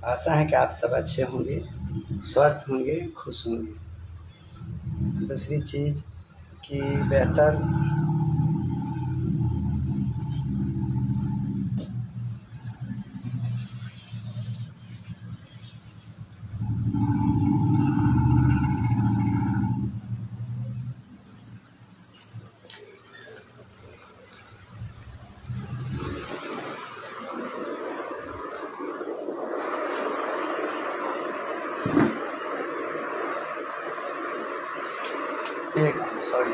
आशा है कि आप सब अच्छे होंगे, स्वस्थ होंगे, खुश होंगे। दूसरी चीज़ कि बेहतर एक सॉरी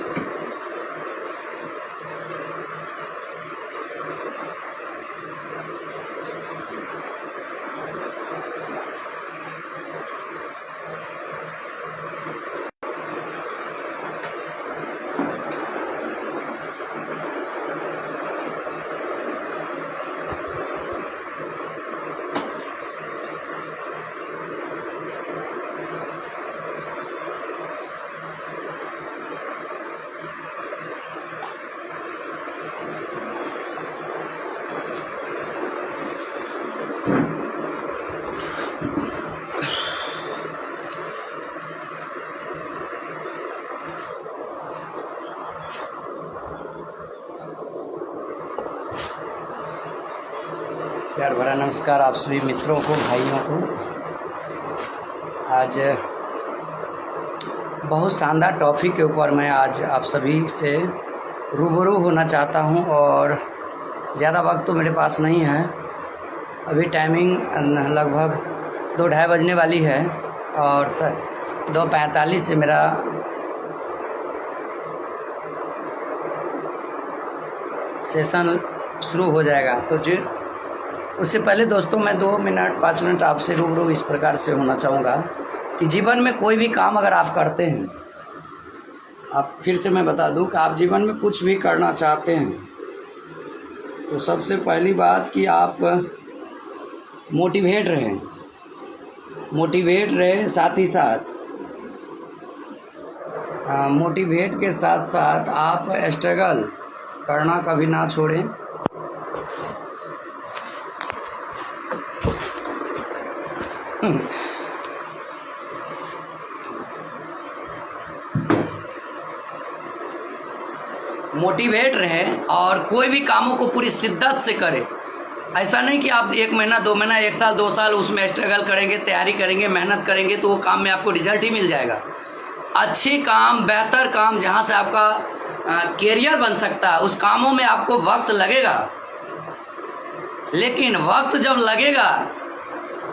प्यार भरा नमस्कार आप सभी मित्रों को, भाइयों को। आज बहुत शानदार टॉपिक के ऊपर मैं आज आप सभी से रूबरू होना चाहता हूं और ज़्यादा वक्त तो मेरे पास नहीं है। अभी टाइमिंग लगभग 2-2:30 बजने वाली है और 2:45 से मेरा सेशन शुरू हो जाएगा। तो जो उससे पहले दोस्तों मैं 2-5 मिनट आपसे रूबरू इस प्रकार से होना चाहूँगा कि जीवन में कोई भी काम अगर आप करते हैं, आप फिर से मैं बता दूं कि आप जीवन में कुछ भी करना चाहते हैं तो सबसे पहली बात कि आप मोटिवेट रहें, साथ ही साथ मोटिवेट के साथ साथ आप स्ट्रगल करना कभी ना छोड़ें। मोटिवेट रहें और कोई भी कामों को पूरी शिद्दत से करें। ऐसा नहीं कि आप 1 महीना 2 महीना 1 साल 2 साल उसमें स्ट्रगल करेंगे, तैयारी करेंगे, मेहनत करेंगे तो वो काम में आपको रिजल्ट ही मिल जाएगा। अच्छे काम, बेहतर काम, जहाँ से आपका कैरियर बन सकता है, उस कामों में आपको वक्त लगेगा। लेकिन वक्त जब लगेगा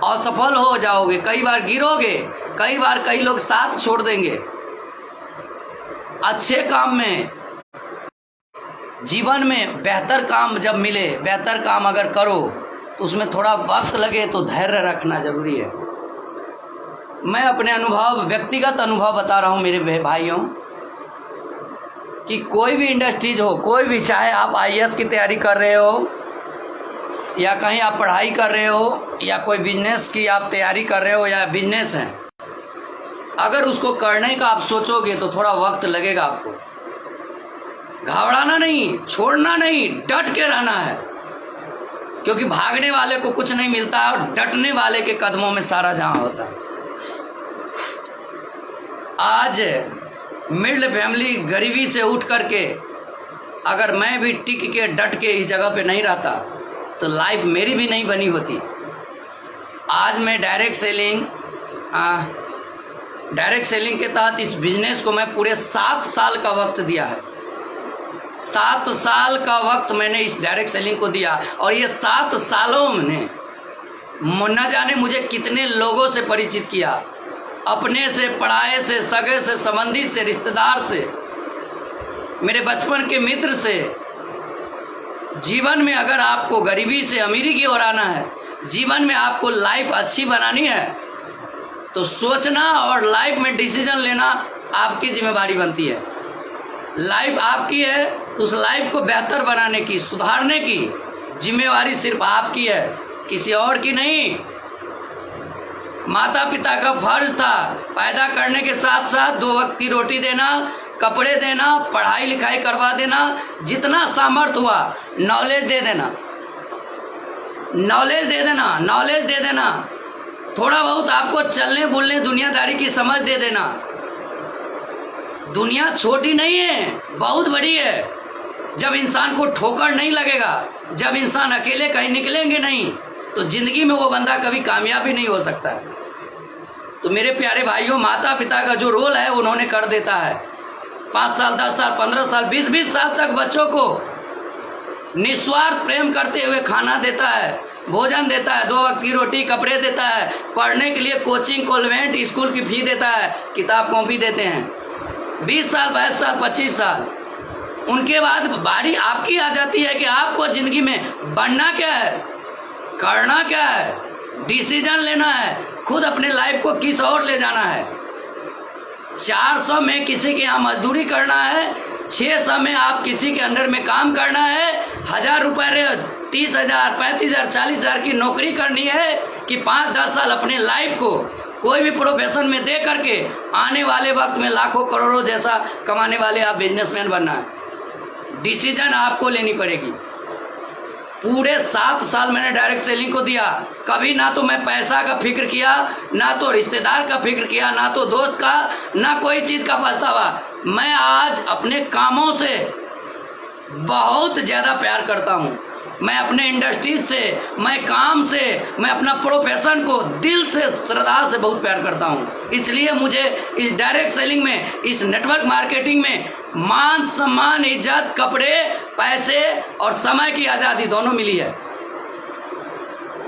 असफल हो जाओगे, कई बार गिरोगे, कई लोग साथ छोड़ देंगे। अच्छे काम में, जीवन में बेहतर काम जब मिले, बेहतर काम अगर करो तो उसमें थोड़ा वक्त लगे तो धैर्य रखना जरूरी है। मैं अपने व्यक्तिगत अनुभव बता रहा हूँ मेरे भाइयों कि कोई भी इंडस्ट्रीज हो, कोई भी, चाहे आप IAS की तैयारी कर रहे हो या कहीं आप पढ़ाई कर रहे हो या कोई बिजनेस की आप तैयारी कर रहे हो या बिजनेस है, अगर उसको करने का आप सोचोगे तो थोड़ा वक्त लगेगा आपको। घबराना नहीं, छोड़ना नहीं, डट के रहना है, क्योंकि भागने वाले को कुछ नहीं मिलता है और डटने वाले के कदमों में सारा जहां होता है। आज मिडिल फैमिली गरीबी से उठ करके अगर मैं भी टिक के डट के इस जगह पे नहीं रहता तो लाइफ मेरी भी नहीं बनी होती। आज मैं डायरेक्ट सेलिंग के तहत इस बिजनेस को मैं पूरे 7 साल का वक्त दिया है। 7 साल का वक्त मैंने इस डायरेक्ट सेलिंग को दिया और ये 7 सालों में न जाने मुझे कितने लोगों से परिचित किया, अपने से, पढ़ाए से, सगे से, संबंधी से, रिश्तेदार से, मेरे बचपन के मित्र से। जीवन में अगर आपको गरीबी से अमीरी की ओर आना है, जीवन में आपको लाइफ अच्छी बनानी है तो सोचना और लाइफ में डिसीजन लेना आपकी जिम्मेदारी बनती है। लाइफ आपकी है तो उस लाइफ को बेहतर बनाने की, सुधारने की जिम्मेवारी सिर्फ आपकी है, किसी और की नहीं। माता पिता का फर्ज था पैदा करने के साथ साथ 2 वक्त की रोटी देना, कपड़े देना, पढ़ाई लिखाई करवा देना, जितना सामर्थ्य हुआ नॉलेज दे देना, थोड़ा बहुत आपको चलने बोलने दुनियादारी की समझ दे देना। दुनिया छोटी नहीं है, बहुत बड़ी है। जब इंसान को ठोकर नहीं लगेगा, जब इंसान अकेले कहीं निकलेंगे नहीं, तो जिंदगी में वो बंदा कभी कामयाब ही नहीं हो सकता है। तो मेरे प्यारे भाइयों, माता पिता का जो रोल है उन्होंने कर देता है। 5 साल 10 साल 15 साल 20 साल तक बच्चों को निस्वार्थ प्रेम करते हुए खाना देता है, भोजन देता है, 2 वक्त की रोटी, कपड़े देता है, पढ़ने के लिए कोचिंग कॉन्वेंट स्कूल की फी देता है, किताब कॉपी देते हैं। 20 साल 22 साल 25 साल उनके बाद बारी आपकी आ जाती है कि आपको ज़िंदगी में बनना क्या है, करना क्या है, डिसीजन लेना है, खुद अपने लाइफ को किस ओर ले जाना है। 400 में किसी के यहाँ मजदूरी करना है, 600 में आप किसी के अंडर में काम करना है, 1000 रुपये रोज, 30,000 35,000 40,000 की नौकरी करनी है कि 5-10 साल अपने लाइफ को कोई भी प्रोफेशन में दे करके आने वाले वक्त में लाखों करोड़ों जैसा कमाने वाले आप बिजनेसमैन बनना है। डिसीजन आपको लेनी पड़ेगी। पूरे 7 साल मैंने डायरेक्ट सेलिंग को दिया, कभी ना तो मैं पैसा का फिक्र किया, ना तो रिश्तेदार का फिक्र किया, ना तो दोस्त का, ना कोई चीज़ का पछतावा। मैं आज अपने कामों से बहुत ज़्यादा प्यार करता हूँ। मैं अपने इंडस्ट्री से, मैं काम से, मैं अपना प्रोफेशन को दिल से, श्रद्धा से बहुत प्यार करता हूँ। इसलिए मुझे इस डायरेक्ट सेलिंग में, इस नेटवर्क मार्केटिंग में मान सम्मान, इज्जत, कपड़े, पैसे और समय की आज़ादी दोनों मिली है।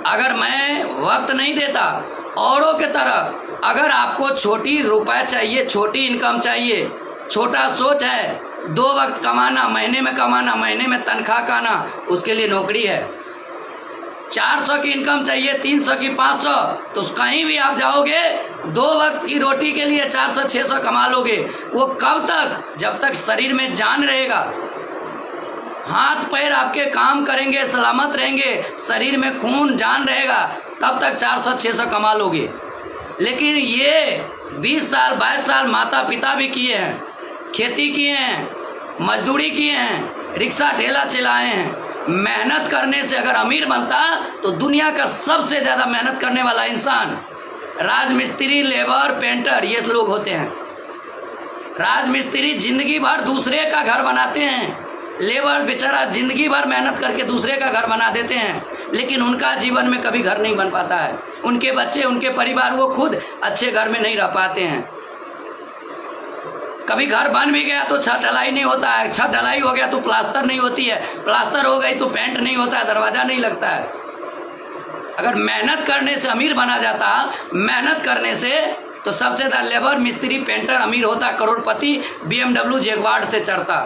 अगर मैं वक्त नहीं देता औरों के तरफ, अगर आपको छोटी रुपए चाहिए, छोटी इनकम चाहिए, छोटा सोच है, 2 वक्त कमाना, महीने में कमाना, महीने में तनख्वाह खाना, उसके लिए नौकरी है। 400 की इनकम चाहिए, 300 की 500, तो कहीं भी आप जाओगे 2 वक्त की रोटी के लिए 400-600 कमा लोगे। वो कब तक? जब तक शरीर में जान रहेगा, हाथ पैर आपके काम करेंगे, सलामत रहेंगे, शरीर में खून जान रहेगा, तब तक 400-600 कमा लोगे। लेकिन ये 20 साल 22 साल माता पिता भी किए हैं, खेती किए हैं, मजदूरी किए हैं, रिक्शा ठेला चलाए हैं। मेहनत करने से अगर अमीर बनता तो दुनिया का सबसे ज़्यादा मेहनत करने वाला इंसान राजमिस्त्री, लेबर, पेंटर, ये लोग होते हैं। राजमिस्त्री जिंदगी भर दूसरे का घर बनाते हैं, लेबर बेचारा जिंदगी भर मेहनत करके दूसरे का घर बना देते हैं, लेकिन उनका जीवन में कभी घर नहीं बन पाता है। उनके बच्चे, उनके परिवार, वो खुद अच्छे घर में नहीं रह पाते हैं। कभी घर बन भी गया तो छत ढलाई नहीं होता है, छत ढलाई हो गया तो प्लास्टर नहीं होती है, प्लास्टर हो गई तो पेंट नहीं होता है, दरवाज़ा नहीं लगता है। अगर मेहनत करने से अमीर बना जाता, मेहनत करने से, तो सबसे ज़्यादा लेबर, मिस्त्री, पेंटर अमीर होता, करोड़पति BMW जैगवार से चढ़ता।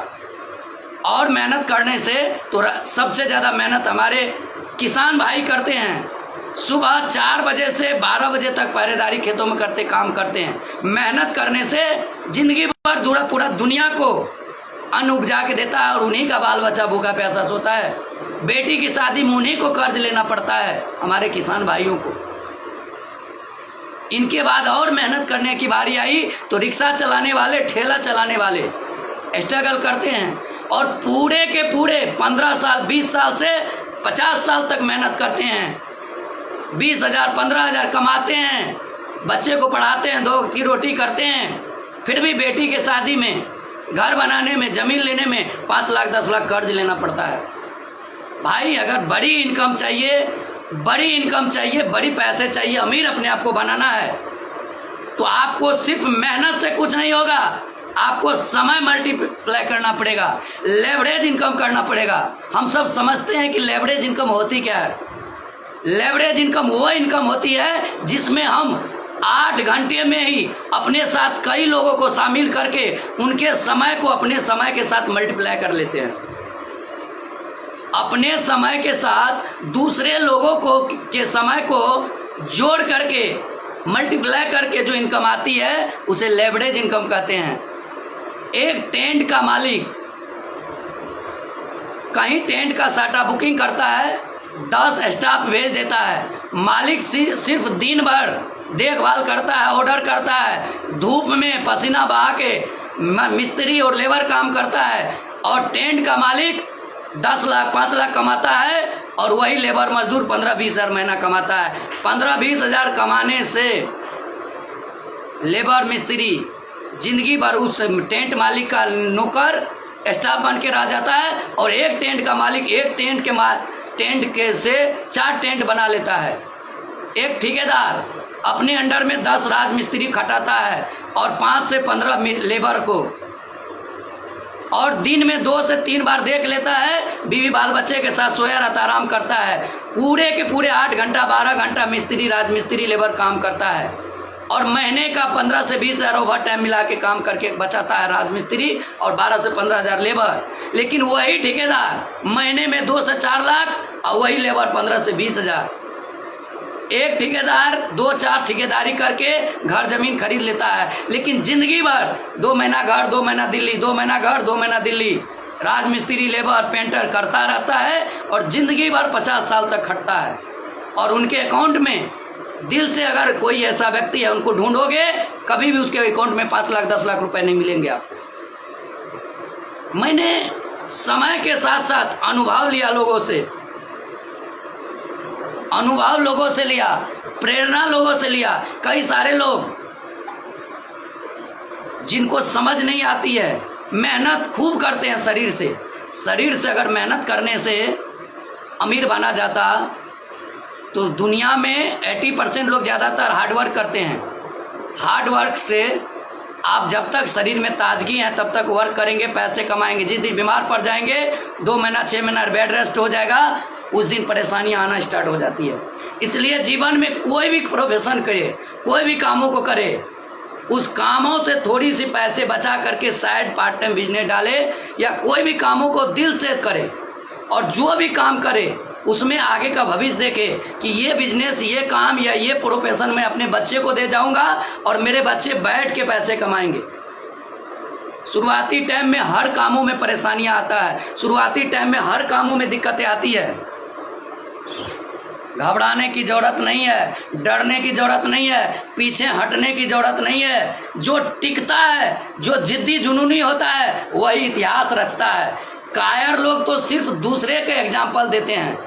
और मेहनत करने से तो सबसे ज़्यादा मेहनत हमारे किसान भाई करते हैं। सुबह 4 बजे से 12 बजे तक पहरेदारी खेतों में करते, काम करते हैं। मेहनत करने से जिंदगी भर पूरा दुनिया को अन्न उपजा के देता है और उन्हीं का बाल बच्चा भूखा प्यासा सोता है। बेटी की शादी में उन्हीं को कर्ज लेना पड़ता है, हमारे किसान भाइयों को। इनके बाद और मेहनत करने की बारी आई तो रिक्शा चलाने वाले, ठेला चलाने वाले स्ट्रगल करते हैं और पूरे के पूरे 15 साल 20 साल से 50 साल तक मेहनत करते हैं। 20,000 15,000 कमाते हैं, बच्चे को पढ़ाते हैं, 2 वक्त की रोटी करते हैं, फिर भी बेटी के शादी में, घर बनाने में, ज़मीन लेने में 5 लाख 10 लाख कर्ज लेना पड़ता है। भाई अगर बड़ी इनकम चाहिए, बड़ी पैसे चाहिए, अमीर अपने आप को बनाना है, तो आपको सिर्फ मेहनत से कुछ नहीं होगा, आपको समय मल्टीप्लाई करना पड़ेगा, लेवरेज इनकम करना पड़ेगा। हम सब समझते हैं कि लेवरेज इनकम होती क्या है। लेवरेज इनकम वो इनकम होती है जिसमें हम 8 घंटे में ही अपने साथ कई लोगों को शामिल करके उनके समय को अपने समय के साथ मल्टीप्लाई कर लेते हैं। अपने समय के साथ दूसरे लोगों को के समय को जोड़ करके मल्टीप्लाई करके जो इनकम आती है उसे लेवरेज इनकम कहते हैं। एक टेंट का मालिक कहीं टेंट का साटा बुकिंग करता है, 10 स्टाफ भेज देता है, मालिक सिर्फ दिन भर देखभाल करता है, ऑर्डर करता है, धूप में पसीना बहा के मिस्त्री और लेबर काम करता है, और टेंट का मालिक 10 लाख 5 लाख कमाता है और वही लेबर मजदूर 15-20 हज़ार महीना कमाता है। 15-20 हज़ार कमाने से लेबर मिस्त्री जिंदगी भर उस टेंट मालिक का नौकर स्टाफ बन के रह जाता है, और एक टेंट का मालिक एक टेंट के से 4 टेंट बना लेता है। एक ठेकेदार अपने अंडर में 10 राजमिस्त्री खटाता है और 5 से 15 लेबर को, और दिन में 2 से 3 बार देख लेता है, बीवी बाल बच्चे के साथ सोया रहता, आराम करता है। पूरे के पूरे 8 घंटा 12 घंटा मिस्त्री राजमिस्त्री लेबर काम करता है, और महीने का 15 से 20 हज़ार ओवर टाइम मिला के काम करके बचाता है राजमिस्त्री, और 12 से 15 हज़ार लेबर। लेकिन वही ठेकेदार महीने में 2 से 4 लाख और वही लेबर 15 से 20 हज़ार। एक ठेकेदार 2-4 ठेकेदारी करके घर जमीन खरीद लेता है, लेकिन जिंदगी भर 2 महीना घर 2 महीना दिल्ली, 2 महीना घर 2 महीना दिल्ली, राजमिस्त्री लेबर पेंटर करता रहता है, और जिंदगी भर 50 साल तक खटता है। और उनके अकाउंट में दिल से अगर कोई ऐसा व्यक्ति है, उनको ढूंढोगे कभी भी उसके अकाउंट में 5 लाख 10 लाख रुपए नहीं मिलेंगे आपको। मैंने समय के साथ साथ अनुभव लिया, लोगों से लिया, प्रेरणा लोगों से लिया। कई सारे लोग जिनको समझ नहीं आती है, मेहनत खूब करते हैं शरीर से अगर मेहनत करने से अमीर बना जाता, तो दुनिया में 80% लोग ज़्यादातर हार्डवर्क करते हैं। हार्डवर्क से आप जब तक शरीर में ताजगी है तब तक वर्क करेंगे, पैसे कमाएंगे। जिस दिन बीमार पड़ जाएंगे, 2 महीना 6 महीना बेड रेस्ट हो जाएगा, उस दिन परेशानियां आना स्टार्ट हो जाती है। इसलिए जीवन में कोई भी प्रोफेशन करे, कोई भी कामों को करे, उस कामों से थोड़ी सी पैसे बचा करके साइड पार्ट टाइम बिजनेस डाले, या कोई भी कामों को दिल से करे, और जो भी काम करे उसमें आगे का भविष्य देखे कि ये बिजनेस, ये काम या ये प्रोफेशन मैं अपने बच्चे को दे जाऊंगा और मेरे बच्चे बैठ के पैसे कमाएंगे। शुरुआती टाइम में हर कामों में परेशानियां आता है, शुरुआती टाइम में हर कामों में दिक्कतें आती है। घबराने की ज़रूरत नहीं है, डरने की ज़रूरत नहीं है, पीछे हटने की ज़रूरत नहीं है। जो टिकता है, जो जिद्दी जुनूनी होता है, वही इतिहास रचता है। कायर लोग तो सिर्फ दूसरे के एग्जाम्पल देते हैं,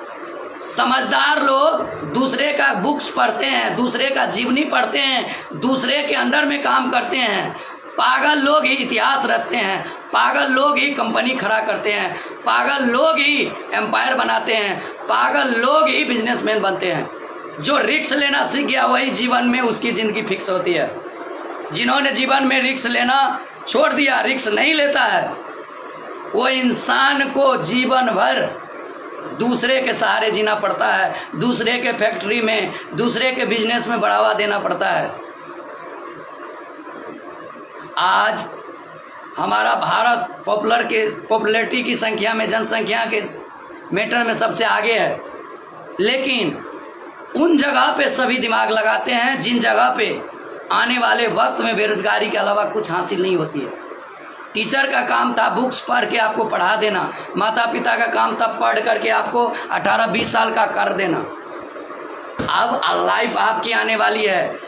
समझदार लोग दूसरे का बुक्स पढ़ते हैं, दूसरे का जीवनी पढ़ते हैं, दूसरे के अंडर में काम करते हैं। पागल लोग ही इतिहास रचते हैं, पागल लोग ही कंपनी खड़ा करते हैं, पागल लोग ही एम्पायर बनाते हैं, पागल लोग ही बिजनेसमैन बनते हैं। जो रिस्क लेना सीख गया वही जीवन में उसकी ज़िंदगी फिक्स होती है। जिन्होंने जीवन में रिस्क लेना छोड़ दिया, रिस्क नहीं लेता है, वो इंसान को जीवन भर दूसरे के सहारे जीना पड़ता है, दूसरे के फैक्ट्री में, दूसरे के बिजनेस में बढ़ावा देना पड़ता है। आज हमारा भारत पॉपुलैरिटी की संख्या में, जनसंख्या के मैटर में सबसे आगे है, लेकिन उन जगह पे सभी दिमाग लगाते हैं जिन जगह पे आने वाले वक्त में बेरोजगारी के अलावा कुछ हासिल नहीं होती है। टीचर का काम था बुक्स पढ़ के आपको पढ़ा देना, माता पिता का काम था पढ़ करके आपको 18-20 साल का कर देना। अब लाइफ आपकी आने वाली है,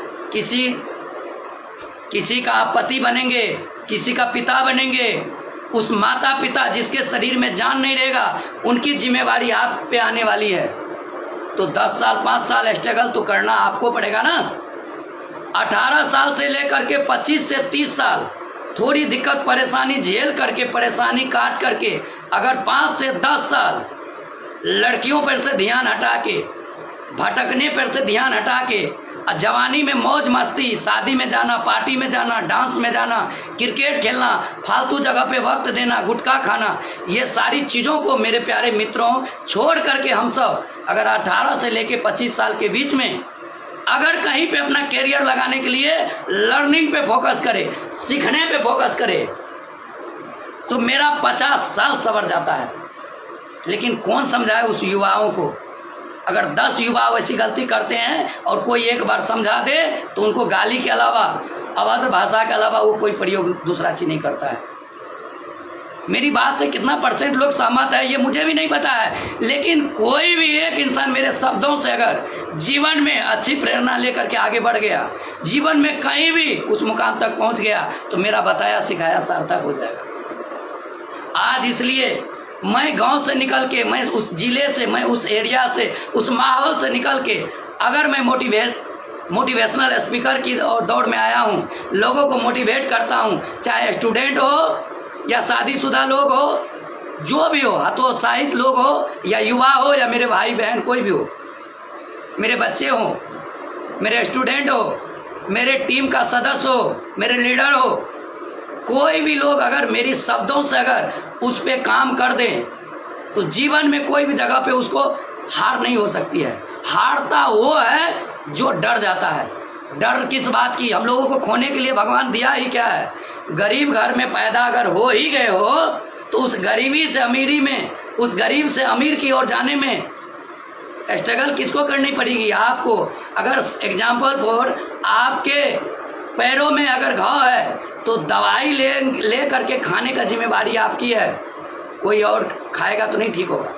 किसी का आप पति बनेंगे, किसी का पिता बनेंगे। उस माता पिता जिसके शरीर में जान नहीं रहेगा, उनकी जिम्मेवारी आप पे आने वाली है। तो 10 साल 5 साल स्ट्रगल तो करना आपको पड़ेगा ना। 18 साल से लेकर के 25 से 30 साल थोड़ी दिक्कत परेशानी झेल करके, परेशानी काट करके, अगर 5 से 10 साल लड़कियों पर से ध्यान हटा के, भटकने पर से ध्यान हटा के, जवानी में मौज मस्ती, शादी में जाना, पार्टी में जाना, डांस में जाना, क्रिकेट खेलना, फालतू जगह पे वक्त देना, गुटखा खाना, ये सारी चीज़ों को मेरे प्यारे मित्रों छोड़ करके हम सब अगर 18 से लेके 25 साल के बीच में अगर कहीं पे अपना कैरियर लगाने के लिए लर्निंग पे फोकस करे, सीखने पे फोकस करे, तो मेरा 50 साल सवर जाता है। लेकिन कौन समझाए उस युवाओं को? अगर 10 युवा वैसी गलती करते हैं और कोई एक बार समझा दे तो उनको गाली के अलावा, अभद्र भाषा के अलावा वो कोई प्रयोग दूसरा चीज़ नहीं करता है। मेरी बात से कितना % लोग सहमत है ये मुझे भी नहीं पता है, लेकिन कोई भी एक इंसान मेरे शब्दों से अगर जीवन में अच्छी प्रेरणा लेकर के आगे बढ़ गया, जीवन में कहीं भी उस मुकाम तक पहुंच गया, तो मेरा बताया सिखाया सार्थक हो जाएगा। आज इसलिए मैं गांव से निकल के, मैं उस जिले से, मैं उस एरिया से, उस माहौल से निकल के अगर मैं मोटिवेशनल स्पीकर की और दौड़ में आया हूँ, लोगों को मोटिवेट करता हूँ, चाहे स्टूडेंट हो या शादीशुदा लोग हो, जो भी हो, हतोत्साहित लोग हो या युवा हो या मेरे भाई बहन कोई भी हो, मेरे बच्चे हो, मेरे स्टूडेंट हो, मेरे टीम का सदस्य हो, मेरे लीडर हो, कोई भी लोग अगर मेरी शब्दों से अगर उस पर काम कर दें तो जीवन में कोई भी जगह पे उसको हार नहीं हो सकती है। हारता वो है जो डर जाता है। डर किस बात की? हम लोगों को खोने के लिए भगवान दिया ही क्या है? गरीब घर में पैदा अगर हो ही गए हो तो उस गरीबी से अमीरी में, उस गरीब से अमीर की ओर जाने में स्ट्रगल किसको करनी पड़ेगी? आपको। अगर एग्जाम्पल फॉर आपके पैरों में अगर घाव है तो दवाई ले करके खाने का जिम्मेवारी आपकी है, कोई और खाएगा तो नहीं ठीक होगा।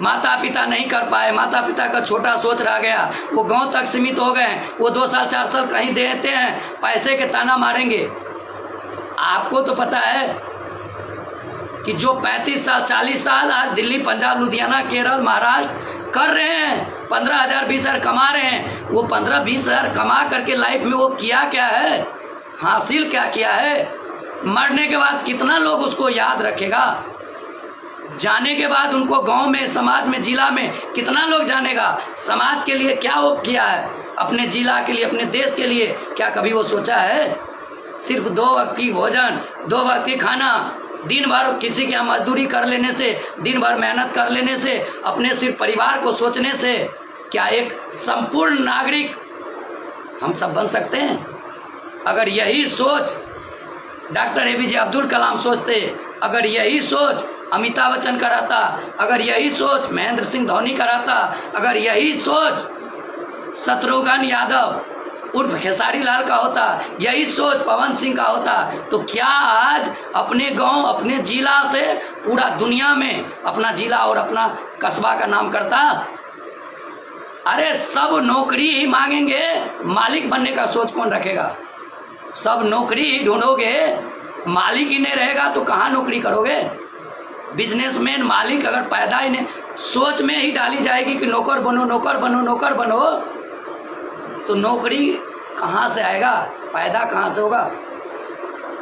माता पिता नहीं कर पाए, माता पिता का छोटा सोच रह गया, वो गांव तक सीमित हो गए, वो 2 साल 4 साल कहीं देते हैं, पैसे के ताना मारेंगे। आपको तो पता है कि जो 35 साल 40 साल आज दिल्ली, पंजाब, लुधियाना, केरल, महाराष्ट्र कर रहे हैं, 15,000 20,000 कमा रहे हैं, वो 15-20,000 कमा करके लाइफ में वो किया क्या है, हासिल क्या किया है? मरने के बाद कितना लोग उसको याद रखेगा? जाने के बाद उनको गांव में, समाज में, जिला में कितना लोग जानेगा? समाज के लिए क्या वो किया है, अपने जिला के लिए, अपने देश के लिए क्या कभी वो सोचा है? सिर्फ 2 वक्त की भोजन, 2 वक्त की खाना, दिन भर किसी के यहाँ मजदूरी कर लेने से, दिन भर मेहनत कर लेने से, अपने सिर्फ परिवार को सोचने से क्या एक संपूर्ण नागरिक हम सब बन सकते हैं? अगर यही सोच डॉक्टर APJ अब्दुल कलाम सोचते, अगर यही सोच अमिताभ बच्चन का रहता, अगर यही सोच महेंद्र सिंह धोनी का रहता, अगर यही सोच शत्रुघ्न यादव उर्फ खेसारी लाल का होता, यही सोच पवन सिंह का होता, तो क्या आज अपने गांव, अपने जिला से पूरा दुनिया में अपना जिला और अपना कस्बा का नाम करता? अरे सब नौकरी ही मांगेंगे, मालिक बनने का सोच कौन रखेगा? सब नौकरी ही ढूंढोगे, मालिक ही नहीं रहेगा तो कहाँ नौकरी करोगे? बिजनेसमैन, मालिक अगर पैदा ही नहीं, सोच में ही डाली जाएगी कि नौकर बनो, नौकर बनो, नौकर बनो, तो नौकरी कहाँ से आएगा? पैदा कहाँ से होगा?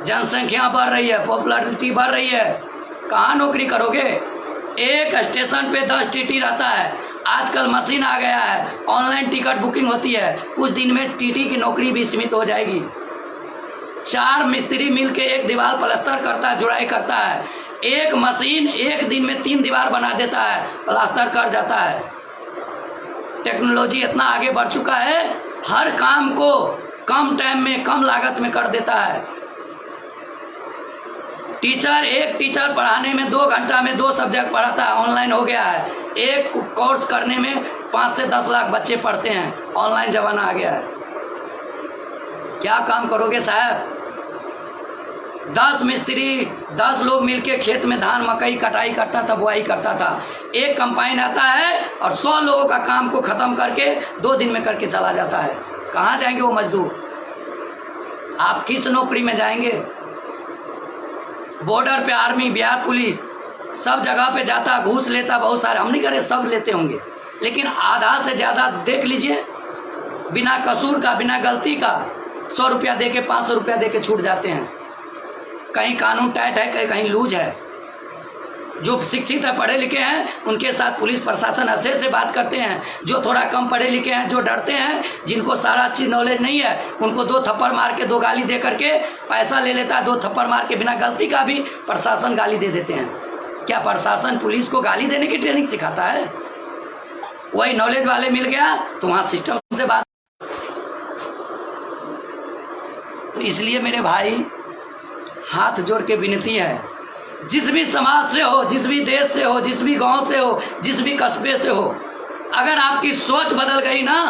जनसंख्या बढ़ रही है, पॉपुलैरिटी बढ़ रही है, कहाँ नौकरी करोगे? एक स्टेशन पे 10 टीटी रहता है, आजकल मशीन आ गया है, ऑनलाइन टिकट बुकिंग होती है, कुछ दिन में टीटी की नौकरी भी सीमित हो जाएगी। 4 मिस्त्री मिलके एक दीवार प्लास्टर करता है, जुड़ाई करता है, एक मशीन एक दिन में 3 दीवार बना देता है, प्लास्टर कर जाता है। टेक्नोलॉजी इतना आगे बढ़ चुका है, हर काम को कम टाइम में, कम लागत में कर देता है। एक टीचर पढ़ाने में 2 घंटा में 2 सब्जेक्ट पढ़ाता है, ऑनलाइन हो गया है। एक कोर्स करने में 5 से 10 लाख बच्चे पढ़ते हैं, ऑनलाइन जमाना आ गया है। क्या काम करोगे साहब? 10 मिस्त्री, 10 लोग मिलके खेत में धान मकई कटाई करता था, बुआई करता था। एक कंपाइन आता है और 100 लोगों का काम को ख़त्म करके 2 दिन में करके चला जाता है। कहाँ जाएंगे वो मजदूर? आप किस नौकरी में जाएंगे? बॉर्डर पे आर्मी, बिहार पुलिस सब जगह पे जाता, घूस लेता, बहुत सारे, हम नहीं कह रहे सब लेते होंगे, लेकिन आधा से ज़्यादा देख लीजिए बिना कसूर का, बिना गलती का 100 रुपया दे के, 500 रुपया दे के छूट जाते हैं। कहीं कानून टाइट है, कहीं लूज है। जो शिक्षित है, पढ़े लिखे हैं, उनके साथ पुलिस प्रशासन अच्छे से बात करते हैं। जो थोड़ा कम पढ़े लिखे हैं, जो डरते हैं, जिनको सारा चीज़ नॉलेज नहीं है, उनको 2 थप्पड़ मार के, 2 गाली दे करके पैसा ले लेता है। 2 थप्पड़ मार के बिना गलती का भी प्रशासन गाली दे देते हैं। क्या प्रशासन पुलिस को गाली देने की ट्रेनिंग सिखाता है? वही नॉलेज वाले मिल गया तो वहाँ सिस्टम से बात। तो इसलिए मेरे भाई, हाथ जोड़ के विनती है, जिस भी समाज से हो, जिस भी देश से हो, जिस भी गांव से हो, जिस भी कस्बे से हो, अगर आपकी सोच बदल गई ना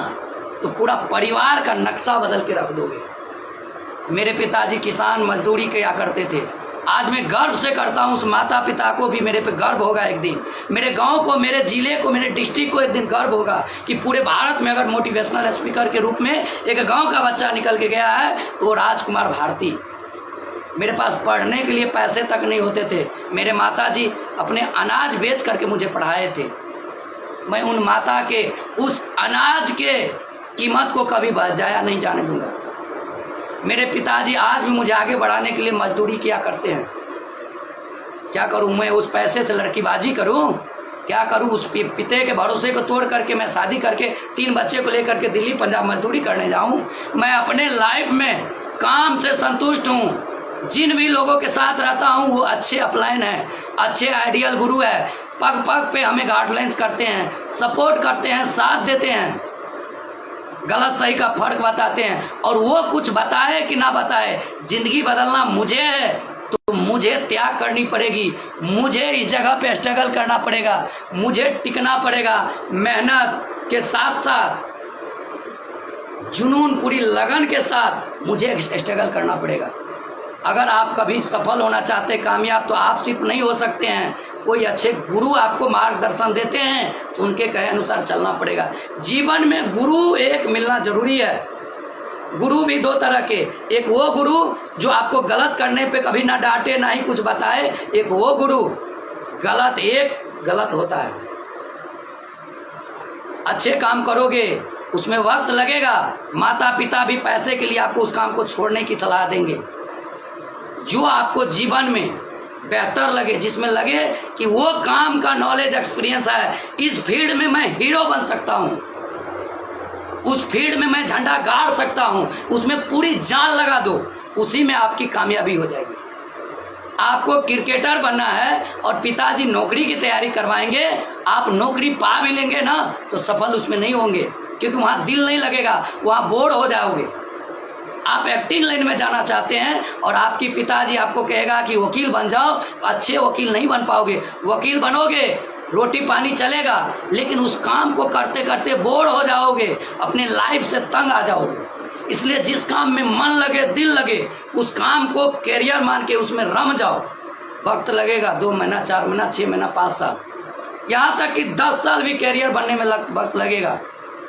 तो पूरा परिवार का नक्शा बदल के रख दोगे। मेरे पिताजी किसान मजदूरी किया करते थे, आज मैं गर्व से करता हूँ। उस माता पिता को भी मेरे पे गर्व होगा एक दिन, मेरे गांव को, मेरे जिले को, मेरे डिस्ट्रिक्ट को एक दिन गर्व होगा कि पूरे भारत में अगर मोटिवेशनल स्पीकर के रूप में एक गांव का बच्चा निकल के गया है तो वो राजकुमार भारती। मेरे पास पढ़ने के लिए पैसे तक नहीं होते थे। मेरे माताजी अपने अनाज बेच करके मुझे पढ़ाए थे। मैं उन माता के उस अनाज के कीमत को कभी जाया नहीं जाने दूंगा। मेरे पिताजी आज भी मुझे आगे बढ़ाने के लिए मजदूरी किया करते हैं। क्या करूं मैं उस पैसे से लड़कीबाजी करूं? क्या करूं उस पिते के भरोसे को तोड़ करके मैं शादी करके 3 बच्चे को लेकर के दिल्ली पंजाब मजदूरी करने जाऊं? मैं अपने लाइफ में काम से संतुष्ट हूं। जिन भी लोगों के साथ रहता हूं वो अच्छे अपलाइन हैं, अच्छे आइडियल गुरु है, पग पग पे हमें गाइडलाइंस करते हैं, सपोर्ट करते हैं, साथ देते हैं, गलत सही का फर्क बताते हैं। और वो कुछ बताए कि ना बताए, जिंदगी बदलना मुझे है तो मुझे त्याग करनी पड़ेगी, मुझे इस जगह पे स्ट्रगल करना पड़ेगा, मुझे टिकना पड़ेगा। मेहनत के साथ साथ जुनून, पूरी लगन के साथ मुझे स्ट्रगल करना पड़ेगा। अगर आप कभी सफल होना चाहते, कामयाब, तो आप सिर्फ नहीं हो सकते हैं, कोई अच्छे गुरु आपको मार्गदर्शन देते हैं तो उनके कहे अनुसार चलना पड़ेगा। जीवन में गुरु एक मिलना जरूरी है। गुरु भी 2 तरह के, एक वो गुरु जो आपको गलत करने पे कभी ना डांटे ना ही कुछ बताए, एक वो गुरु गलत होता है। अच्छे काम करोगे उसमें वक्त लगेगा, माता पिता भी पैसे के लिए आपको उस काम को छोड़ने की सलाह देंगे। जो आपको जीवन में बेहतर लगे, जिसमें लगे कि वो काम का नॉलेज एक्सपीरियंस है, इस फील्ड में मैं हीरो बन सकता हूँ, उस फील्ड में मैं झंडा गाड़ सकता हूँ, उसमें पूरी जान लगा दो, उसी में आपकी कामयाबी हो जाएगी। आपको क्रिकेटर बनना है और पिताजी नौकरी की तैयारी करवाएंगे, आप नौकरी पा भी लेंगे ना तो सफल उसमें नहीं होंगे, क्योंकि वहाँ दिल नहीं लगेगा, वहाँ बोर हो जाओगे। आप एक्टिंग लाइन में जाना चाहते हैं और आपकी पिताजी आपको कहेगा कि वकील बन जाओ, अच्छे वकील नहीं बन पाओगे। वकील बनोगे, रोटी पानी चलेगा, लेकिन उस काम को करते करते बोर हो जाओगे, अपने लाइफ से तंग आ जाओगे। इसलिए जिस काम में मन लगे, दिल लगे, उस काम को कैरियर मान के उसमें रम जाओ। वक्त लगेगा 2 महीना, 4 महीना, 6 महीना, 5 साल, यहाँ तक कि 10 साल भी कैरियर बनने में वक्त लगेगा।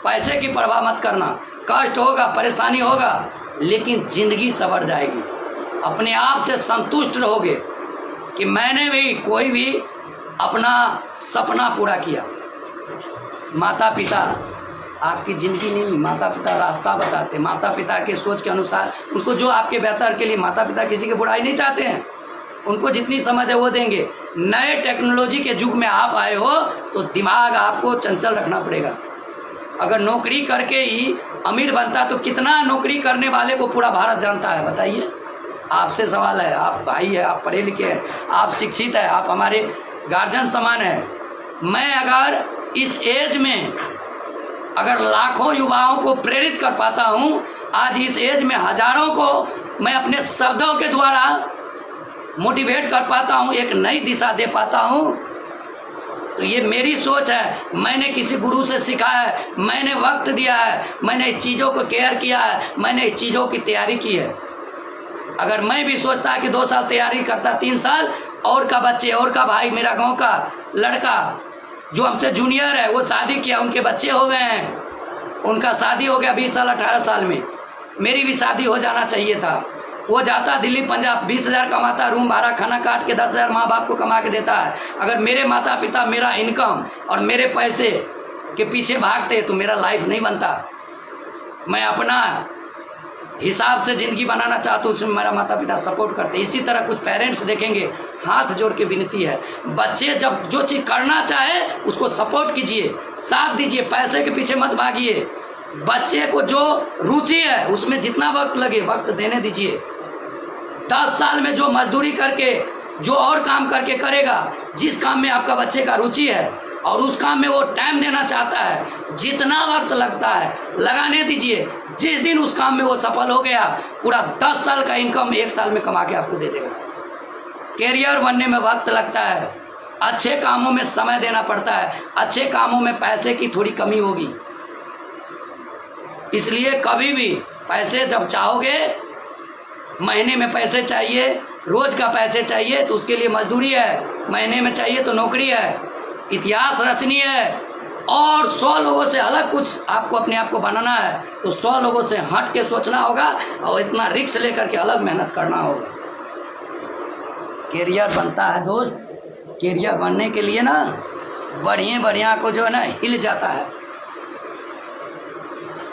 पैसे की परवाह मत करना, कष्ट होगा, परेशानी होगा, लेकिन जिंदगी संवर जाएगी। अपने आप से संतुष्ट रहोगे कि मैंने भी कोई भी अपना सपना पूरा किया। माता पिता आपकी ज़िंदगी नहीं, माता पिता रास्ता बताते, माता पिता के सोच के अनुसार उनको जो आपके बेहतर के लिए, माता पिता किसी की बुराई नहीं चाहते हैं, उनको जितनी समझ है वो देंगे। नए टेक्नोलॉजी के युग में आप आए हो तो दिमाग आपको चंचल रखना पड़ेगा। अगर नौकरी करके ही अमीर बनता तो कितना नौकरी करने वाले को पूरा भारत जानता है, बताइए। आपसे सवाल है, आप भाई है, आप पढ़े लिखे हैं, आप शिक्षित है, आप हमारे गार्जियन समान है। मैं अगर इस एज में अगर लाखों युवाओं को प्रेरित कर पाता हूँ, आज इस एज में हजारों को मैं अपने शब्दों के द्वारा मोटिवेट कर पाता हूँ, एक नई दिशा दे पाता हूँ, तो ये मेरी सोच है। मैंने किसी गुरु से सीखा है, मैंने वक्त दिया है, मैंने इस चीज़ों को केयर किया है, मैंने इस चीज़ों की तैयारी की है। अगर मैं भी सोचता कि 2 साल तैयारी करता, 3 साल, और का बच्चे, और का भाई, मेरा गांव का लड़का जो हमसे जूनियर है, वो शादी किया, उनके बच्चे हो गए हैं, उनका शादी हो गया 20 साल 18 साल में, मेरी भी शादी हो जाना चाहिए था। वो जाता दिल्ली पंजाब, 20,000 कमाता, रूम भाड़ा खाना काट के 10,000 माँ बाप को कमा के देता है। अगर मेरे माता पिता मेरा इनकम और मेरे पैसे के पीछे भागते तो मेरा लाइफ नहीं बनता। मैं अपना हिसाब से ज़िंदगी बनाना चाहता हूँ, उसमें मेरा माता पिता सपोर्ट करते। इसी तरह कुछ पेरेंट्स देखेंगे, हाथ जोड़ के विनती है, बच्चे जब जो चीज़ करना चाहे उसको सपोर्ट कीजिए, साथ दीजिए, पैसे के पीछे मत भागिए। बच्चे को जो रुचि है उसमें जितना वक्त लगे वक्त देने दीजिए। 10 साल में जो मजदूरी करके, जो और काम करके करेगा, जिस काम में आपका बच्चे का रुचि है और उस काम में वो टाइम देना चाहता है, जितना वक्त लगता है लगाने दीजिए। जिस दिन उस काम में वो सफल हो गया, पूरा 10 साल का इनकम 1 साल में कमा के आपको दे देगा। कैरियर बनने में वक्त लगता है, अच्छे कामों में समय देना पड़ता है, अच्छे कामों में पैसे की थोड़ी कमी होगी। इसलिए कभी भी पैसे जब चाहोगे, महीने में पैसे चाहिए, रोज का पैसे चाहिए तो उसके लिए मजदूरी है, महीने में चाहिए तो नौकरी है, इतिहास रचनी है, और 100 लोगों से अलग कुछ आपको अपने आप को बनाना है तो 100 लोगों से हट के सोचना होगा और इतना रिस्क लेकर के अलग मेहनत करना होगा। कैरियर बनता है दोस्त। कैरियर बनने के लिए ना बढ़िया को जो है ना हिल जाता है।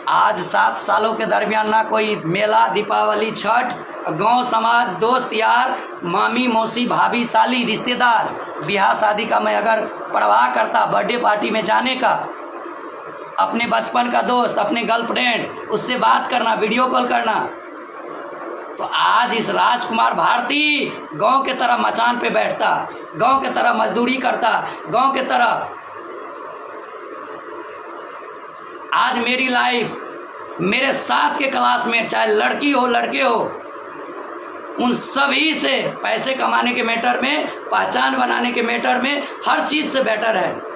आज 7 सालों के दरमियान ना कोई मेला, दीपावली, छठ, गांव समाज, दोस्त यार, मामी मौसी, भाभी, साली, रिश्तेदार, ब्याह शादी का मैं अगर परवाह करता, बर्थडे पार्टी में जाने का, अपने बचपन का दोस्त, अपने गर्लफ्रेंड, उससे बात करना, वीडियो कॉल करना, तो आज इस राजकुमार भारती गांव के तरह मचान पे बैठता, गांव के तरह मजदूरी करता, गांव के तरह। आज मेरी लाइफ, मेरे साथ के क्लासमेट, चाहे लड़की हो लड़के हो, उन सभी से पैसे कमाने के मैटर में, पहचान बनाने के मैटर में, हर चीज़ से बेटर है।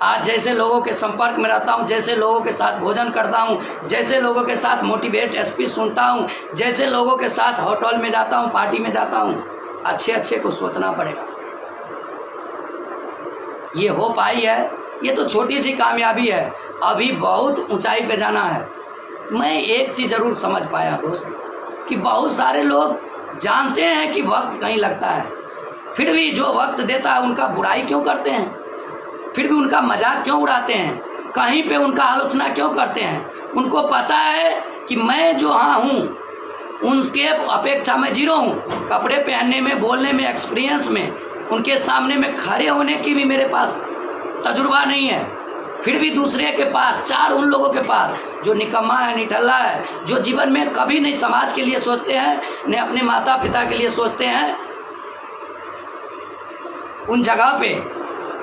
आज जैसे लोगों के संपर्क में रहता हूँ, जैसे लोगों के साथ भोजन करता हूँ, जैसे लोगों के साथ मोटिवेट स्पीच सुनता हूँ, जैसे लोगों के साथ होटल में जाता हूँ, पार्टी में जाता हूँ, अच्छे को सोचना पड़ेगा। ये हो पाई है, ये तो छोटी सी कामयाबी है, अभी बहुत ऊंचाई पे जाना है। मैं एक चीज़ ज़रूर समझ पाया दोस्त, कि बहुत सारे लोग जानते हैं कि वक्त कहीं लगता है, फिर भी जो वक्त देता है उनका बुराई क्यों करते हैं, फिर भी उनका मजाक क्यों उड़ाते हैं, कहीं पे उनका आलोचना क्यों करते हैं। उनको पता है कि मैं जो हाँ हूँ उनके अपेक्षा मैं जीरो हूँ, कपड़े पहनने में, बोलने में, एक्सपीरियंस में, उनके सामने में खड़े होने की भी मेरे पास तजुर्बा नहीं है। फिर भी दूसरे के पास, 4 उन लोगों के पास जो निकम्मा है, निठल्ला है, जो जीवन में कभी नहीं समाज के लिए सोचते हैं, न अपने माता पिता के लिए सोचते हैं, उन जगह पे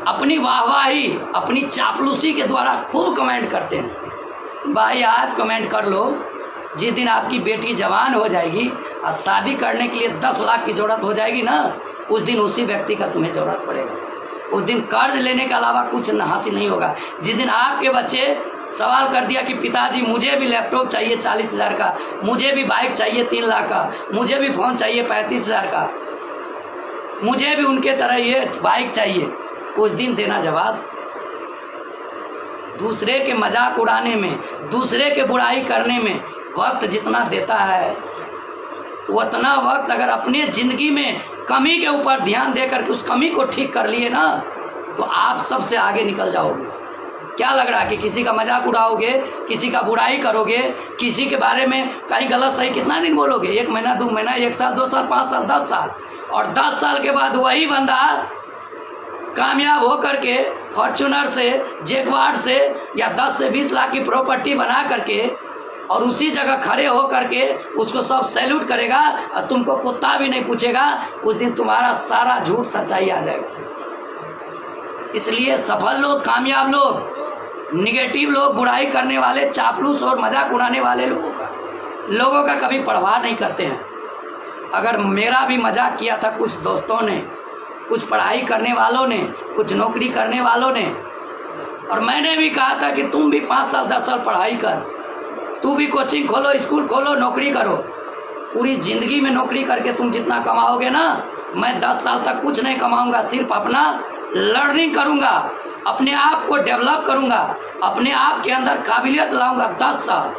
अपनी वाहवाही, अपनी चापलूसी के द्वारा खूब कमेंट करते हैं। भाई आज कमेंट कर लो, जिस दिन आपकी बेटी जवान हो जाएगी और शादी करने के लिए 10 लाख की ज़रूरत हो जाएगी ना, उस दिन उसी व्यक्ति का तुम्हें ज़रूरत पड़ेगा। उस दिन कर्ज लेने के अलावा कुछ हासिल नहीं होगा। जिस दिन आपके बच्चे सवाल कर दिया कि पिताजी मुझे भी लैपटॉप चाहिए 40,000 का, मुझे भी बाइक चाहिए 3 लाख का, मुझे भी फ़ोन चाहिए 35,000 का, मुझे भी उनके तरह ये बाइक चाहिए, उस दिन देना जवाब। दूसरे के मजाक उड़ाने में, दूसरे के बुराई करने में वक्त जितना देता है, उतना वक्त अगर अपने ज़िंदगी में कमी के ऊपर ध्यान देकर के उस कमी को ठीक कर लिए ना, तो आप सबसे आगे निकल जाओगे। क्या लग रहा है कि किसी का मजाक उड़ाओगे, किसी का बुराई करोगे, किसी के बारे में कहीं गलत सही कितना दिन बोलोगे? 1 महीना, 2 महीना, 1 साल, 2 साल, 5 साल, 10 साल, और 10 साल के बाद वही बंदा कामयाब हो करके फॉर्च्यूनर से, जैगवार से या 10 से 20 लाख की प्रॉपर्टी बना करके और उसी जगह खड़े हो करके उसको सब सैल्यूट करेगा और तुमको कुत्ता भी नहीं पूछेगा। उस दिन तुम्हारा सारा झूठ सच्चाई आ जाएगा। इसलिए सफल लोग, कामयाब लोग, निगेटिव लोग, बुराई करने वाले, चापलूस और मजाक उड़ाने वाले लोगों का कभी परवाह नहीं करते हैं। अगर मेरा भी मजाक किया था कुछ दोस्तों ने, कुछ पढ़ाई करने वालों ने, कुछ नौकरी करने वालों ने, और मैंने भी कहा था कि तुम भी 5 साल 10 साल पढ़ाई कर, तू भी कोचिंग खोलो, स्कूल खोलो, नौकरी करो। पूरी ज़िंदगी में नौकरी करके तुम जितना कमाओगे ना, मैं 10 साल तक कुछ नहीं कमाऊंगा। सिर्फ अपना लर्निंग करूंगा, अपने आप को डेवलप करूंगा, अपने आप के अंदर काबिलियत लाऊंगा 10 साल,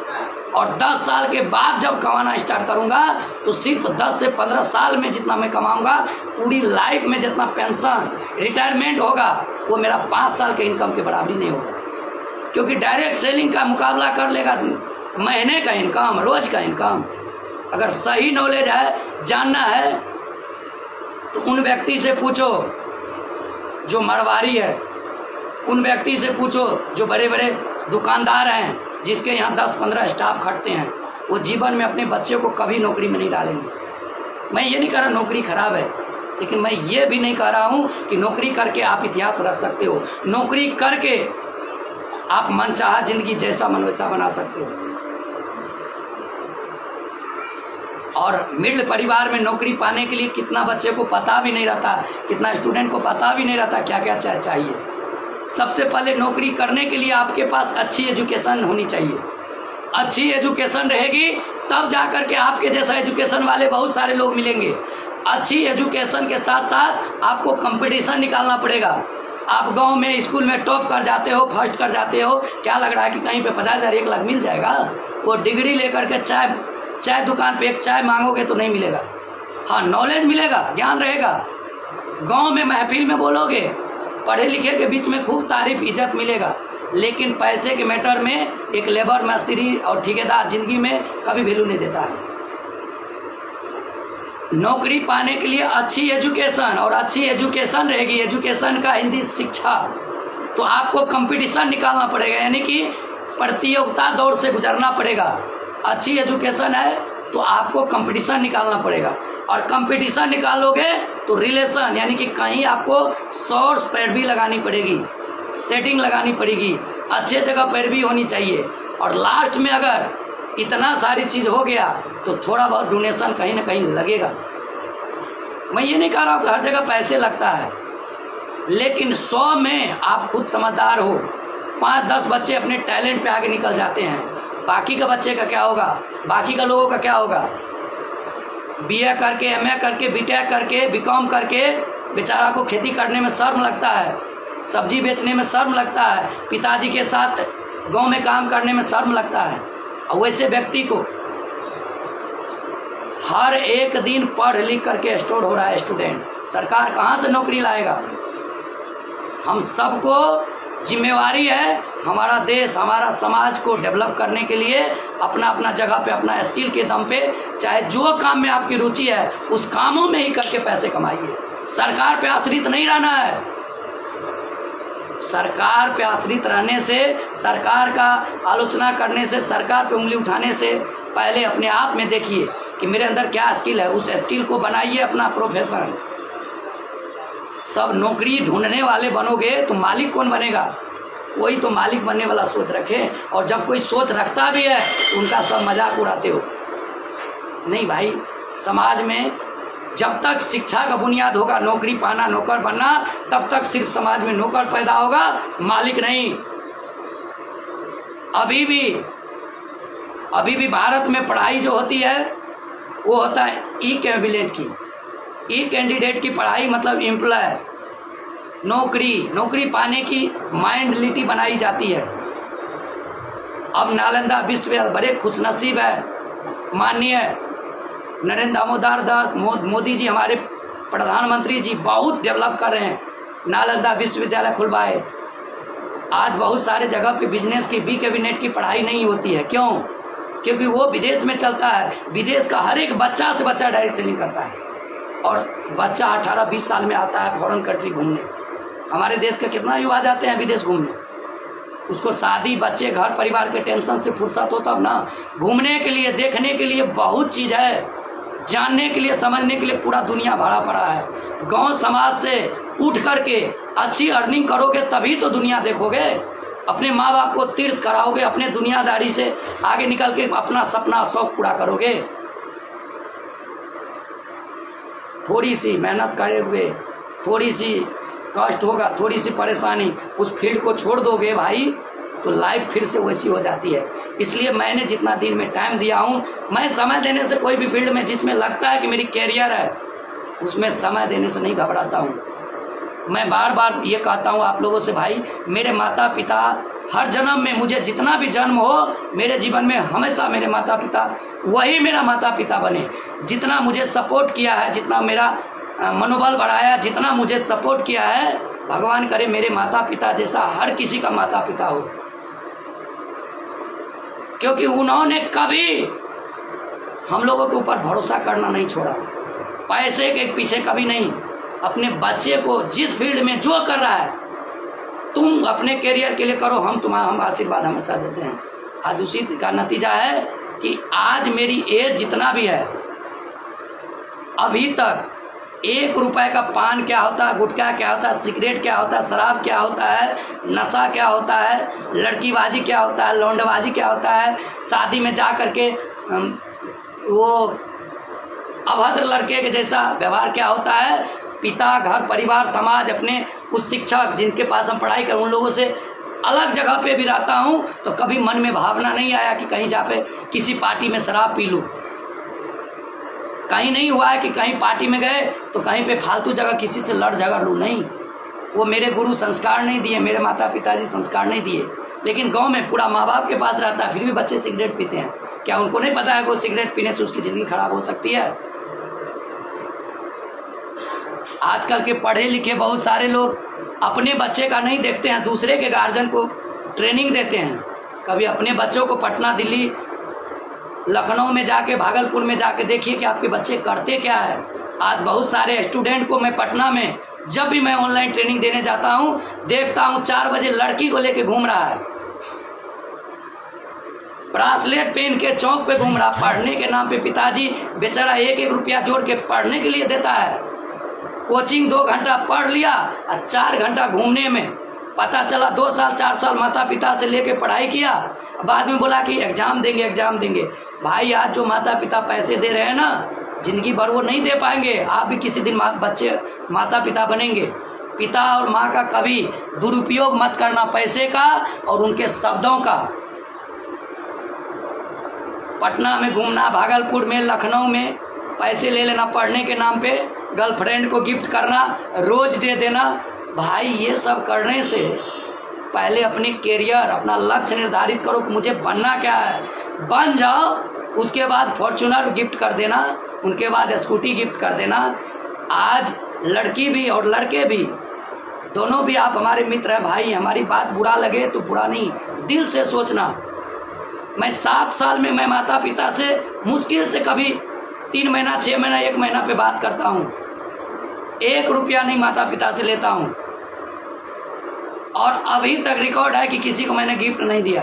और 10 साल के बाद जब कमाना स्टार्ट करूंगा तो सिर्फ 10 से 15 साल में जितना मैं कमाऊंगा, पूरी लाइफ में जितना पेंशन, रिटायरमेंट होगा, वो मेरा 5 साल के इनकम के बराबरी नहीं होगा। क्योंकि डायरेक्ट सेलिंग का मुकाबला कर लेगा महीने का इनकम, रोज का इनकम। अगर सही नॉलेज है, जानना है, तो उन व्यक्ति से पूछो जो मरवारी है, उन व्यक्ति से पूछो जो बड़े बड़े दुकानदार हैं, जिसके यहाँ 10-15 स्टाफ खटते हैं। वो जीवन में अपने बच्चे को कभी नौकरी में नहीं डालेंगे। मैं ये नहीं कह रहा नौकरी खराब है, लेकिन मैं ये भी नहीं कह रहा हूँ कि नौकरी करके आप इतिहास रच सकते हो। नौकरी करके आप मनचाहा जिंदगी जैसा मन वैसा बना सकते हो। और मिडिल परिवार में नौकरी पाने के लिए कितना बच्चे को पता भी नहीं रहता, कितना स्टूडेंट को पता भी नहीं रहता क्या क्या चाहिए। सबसे पहले नौकरी करने के लिए आपके पास अच्छी एजुकेशन होनी चाहिए। अच्छी एजुकेशन रहेगी तब जा कर के आपके जैसा एजुकेशन वाले बहुत सारे लोग मिलेंगे। अच्छी एजुकेशन के साथ साथ आपको कंपटीशन निकालना पड़ेगा। आप गांव में स्कूल में टॉप कर जाते हो, फर्स्ट कर जाते हो, क्या लग रहा है कि कहीं पे 50,000 1 लाख मिल जाएगा? वो डिग्री लेकर के चाय दुकान पे एक चाय मांगोगे तो नहीं मिलेगा। हाँ नॉलेज मिलेगा, ज्ञान रहेगा। गांव में महफिल में बोलोगे, पढ़े लिखे के बीच में खूब तारीफ इज्जत मिलेगा, लेकिन पैसे के मैटर में एक लेबर मिस्त्री और ठेकेदार जिंदगी में कभी वैल्यू नहीं देता है। नौकरी पाने के लिए अच्छी एजुकेशन, और अच्छी एजुकेशन रहेगी, एजुकेशन का हिंदी शिक्षा, तो आपको कंपटीशन निकालना पड़ेगा, यानी कि प्रतियोगिता दौर से गुजरना पड़ेगा। अच्छी एजुकेशन है तो आपको कंपटीशन निकालना पड़ेगा, और कंपटीशन निकालोगे तो रिलेशन, यानी कि कहीं आपको सोर्स पैरवी लगानी पड़ेगी, सेटिंग लगानी पड़ेगी, अच्छे जगह पैरवी होनी चाहिए। और लास्ट में अगर इतना सारी चीज़ हो गया तो थोड़ा बहुत डोनेशन कहीं ना कहीं लगेगा। मैं ये नहीं कह रहा हूँ कि हर जगह पैसे लगता है, लेकिन 100 में आप खुद समझदार हो, 5-10 बच्चे अपने टैलेंट पे आगे निकल जाते हैं, बाकी का बच्चे का क्या होगा, बाकी का लोगों का क्या होगा। BA करके, MA करके, BTech करके, BCom करके बेचारा को खेती करने में शर्म लगता है, सब्जी बेचने में शर्म लगता है, पिताजी के साथ गांव में काम करने में शर्म लगता है। और वैसे व्यक्ति को हर एक दिन पढ़ लिख करके स्टोर हो रहा है स्टूडेंट, सरकार कहाँ से नौकरी लाएगा। हम सबको जिम्मेवारी है हमारा देश, हमारा समाज को डेवलप करने के लिए अपना अपना जगह पे, अपना स्किल के दम पे, चाहे जो काम में आपकी रुचि है उस कामों में ही करके पैसे कमाइए। सरकार पे आश्रित नहीं रहना है। सरकार पे आश्रित रहने से, सरकार का आलोचना करने से, सरकार पे उंगली उठाने से पहले अपने आप में देखिए कि मेरे अंदर क्या स्किल है, उस स्किल को बनाइए अपना प्रोफेशन। सब नौकरी ढूंढने वाले बनोगे तो मालिक कौन बनेगा, कोई तो मालिक बनने वाला सोच रखे, और जब कोई सोच रखता भी है तो उनका सब मजाक उड़ाते हो। नहीं भाई, समाज में जब तक शिक्षा का बुनियाद होगा, नौकरी पाना, नौकर बनना, तब तक सिर्फ समाज में नौकर पैदा होगा, मालिक नहीं। अभी भी भारत में पढ़ाई जो होती है वो होता है ई कैंडिडेट की पढ़ाई, मतलब एम्प्लॉय, नौकरी पाने की माइंडलिटी बनाई जाती है। अब नालंदा विश्वविद्यालय बड़े खुशनसीब है, माननीय नरेंद्र दामोदर मोदी जी, हमारे प्रधानमंत्री जी बहुत डेवलप कर रहे हैं, नालंदा विश्वविद्यालय खुलवाए। आज बहुत सारे जगह पे बिजनेस की, B कैबिनेट की पढ़ाई नहीं होती है। क्यों? क्योंकि वो विदेश में चलता है। विदेश का हर एक बच्चा से बच्चा डायरेक्ट सेलिंग करता है, और बच्चा 18-20 साल में आता है फॉरेन कंट्री घूमने। हमारे देश के कितना युवा जाते हैं विदेश घूमने, उसको शादी, बच्चे, घर परिवार के टेंशन से फुर्सत हो तब ना। घूमने के लिए, देखने के लिए बहुत चीज़ है, जानने के लिए, समझने के लिए पूरा दुनिया भरा पड़ा है। गांव समाज से उठ करके अच्छी अर्निंग करोगे तभी तो दुनिया देखोगे, अपने माँ बाप को तीर्थ कराओगे, अपने दुनियादारी से आगे निकल के अपना सपना शौक पूरा करोगे। थोड़ी सी मेहनत करोगे, थोड़ी सी कष्ट होगा, थोड़ी सी परेशानी, उस फील्ड को छोड़ दोगे भाई तो लाइफ फिर से वैसी हो जाती है। इसलिए मैंने जितना दिन में टाइम दिया हूँ, मैं समय देने से कोई भी फील्ड में जिसमें लगता है कि मेरी कैरियर है उसमें समय देने से नहीं घबराता हूँ। मैं बार बार ये कहता हूँ आप लोगों से, भाई मेरे माता पिता हर जन्म में, मुझे जितना भी जन्म हो मेरे जीवन में हमेशा मेरे माता पिता वही मेरा माता पिता बने। जितना मुझे सपोर्ट किया है, जितना मेरा मनोबल बढ़ाया, जितना मुझे सपोर्ट किया है, भगवान करे मेरे माता पिता जैसा हर किसी का माता पिता हो, क्योंकि उन्होंने कभी हम लोगों के ऊपर भरोसा करना नहीं छोड़ा, पैसे के पीछे कभी नहीं। अपने बच्चे को जिस फील्ड में जो कर रहा है तुम अपने करियर के लिए करो, हम आशीर्वाद हमेशा देते हैं। आज उसी का नतीजा है कि आज मेरी एज जितना भी है, अभी तक 1 रुपए का पान क्या होता है, गुटखा क्या होता है, सिगरेट क्या होता है, शराब क्या होता है, नशा क्या होता है, लड़कीबाजी क्या होता है, लौंडबाजी क्या होता है, शादी में जा कर के वो अभद्र लड़के के जैसा व्यवहार क्या होता है, पिता, घर परिवार, समाज, अपने उस शिक्षक जिनके पास हम पढ़ाई कर, उन लोगों से अलग जगह पे भी रहता हूँ तो कभी मन में भावना नहीं आया कि कहीं जा पे किसी पार्टी में शराब पी लूँ। कहीं नहीं हुआ है कि कहीं पार्टी में गए तो कहीं पे फालतू जगह किसी से लड़ झगड़ लूँ, नहीं। वो मेरे गुरु संस्कार नहीं दिए, मेरे माता पिताजी संस्कार नहीं दिए। लेकिन गांव में पूरा माँ बाप के पास रहता है, फिर भी बच्चे सिगरेट पीते हैं। क्या उनको नहीं पता है कि वो सिगरेट पीने से उसकी ज़िंदगी खराब हो सकती है? आजकल के पढ़े लिखे बहुत सारे लोग अपने बच्चे का नहीं देखते हैं, दूसरे के गार्जियन को ट्रेनिंग देते हैं। कभी अपने बच्चों को पटना, दिल्ली, लखनऊ में जाके, भागलपुर में जाके देखिए कि आपके बच्चे करते क्या है। आज बहुत सारे स्टूडेंट को मैं पटना में जब भी मैं ऑनलाइन ट्रेनिंग देने जाता हूँ, देखता हूँ 4 बजे लड़की को लेके घूम रहा है, ब्रासलेट पहन के चौक पे घूम रहा। पढ़ने के नाम पे पिताजी बेचारा 1-1 रुपया जोड़ के पढ़ने के लिए देता है। कोचिंग 2 घंटा पढ़ लिया और 4 घंटा घूमने में, पता चला 2 साल 4 साल माता पिता से लेके पढ़ाई किया, बाद में बोला कि एग्जाम देंगे। भाई आज जो माता पिता पैसे दे रहे हैं ना, जिंदगी भर वो नहीं दे पाएंगे। आप भी किसी दिन बच्चे माता पिता बनेंगे। पिता और माँ का कभी दुरुपयोग मत करना, पैसे का और उनके शब्दों का। पटना में घूमना, भागलपुर में, लखनऊ में पैसे ले लेना पढ़ने के नाम पे, गर्लफ्रेंड को गिफ्ट करना, रोज दे देना। भाई ये सब करने से पहले अपने कैरियर, अपना लक्ष्य निर्धारित करो कि मुझे बनना क्या है, बन जाओ। उसके बाद फॉर्च्यूनर गिफ्ट कर देना, उनके बाद स्कूटी गिफ्ट कर देना। आज लड़की भी और लड़के भी, दोनों भी आप हमारे मित्र हैं भाई। हमारी बात बुरा लगे तो बुरा नहीं, दिल से सोचना। मैं 7 साल में मैं माता पिता से मुश्किल से कभी 3 महीना, 6 महीना, 1 महीना पे बात करता हूँ। 1 रुपया नहीं माता पिता से लेता हूँ, और अभी तक रिकॉर्ड है कि किसी को मैंने गिफ्ट नहीं दिया।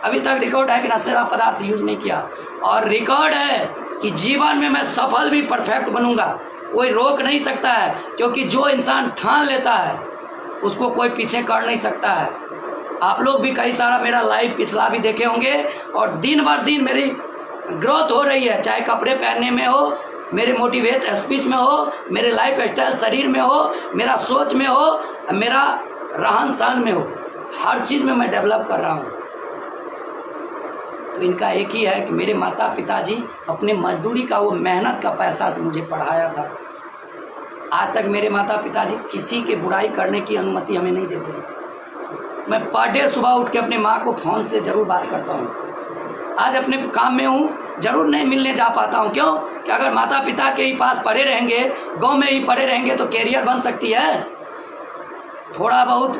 अभी तक रिकॉर्ड है कि नशीला पदार्थ यूज नहीं किया, और रिकॉर्ड है कि जीवन में मैं सफल भी परफेक्ट बनूंगा। कोई रोक नहीं सकता है, क्योंकि जो इंसान ठान लेता है उसको कोई पीछे कर नहीं सकता है। आप लोग भी कई सारा मेरा लाइव पिछला भी देखे होंगे, और दिन भर दिन मेरी ग्रोथ हो रही है, चाहे कपड़े पहनने में हो, मेरे मोटिवेट स्पीच में हो, मेरे लाइफ स्टाइल शरीर में हो, मेरा सोच में हो, मेरा रहन सहन में हो, हर चीज़ में मैं डेवलप कर रहा हूँ। तो इनका एक ही है कि मेरे माता पिताजी अपने मजदूरी का, वो मेहनत का पैसा से मुझे पढ़ाया था। आज तक मेरे माता पिताजी किसी के बुराई करने की अनुमति हमें नहीं देते। मैं पर डे सुबह उठ के अपने माँ को फ़ोन से ज़रूर बात करता हूँ। आज अपने काम में हूँ, ज़रूर नहीं मिलने जा पाता हूँ। क्यों? कि अगर माता पिता के ही पास पड़े रहेंगे, गांव में ही पड़े रहेंगे, तो कैरियर बन सकती है। थोड़ा बहुत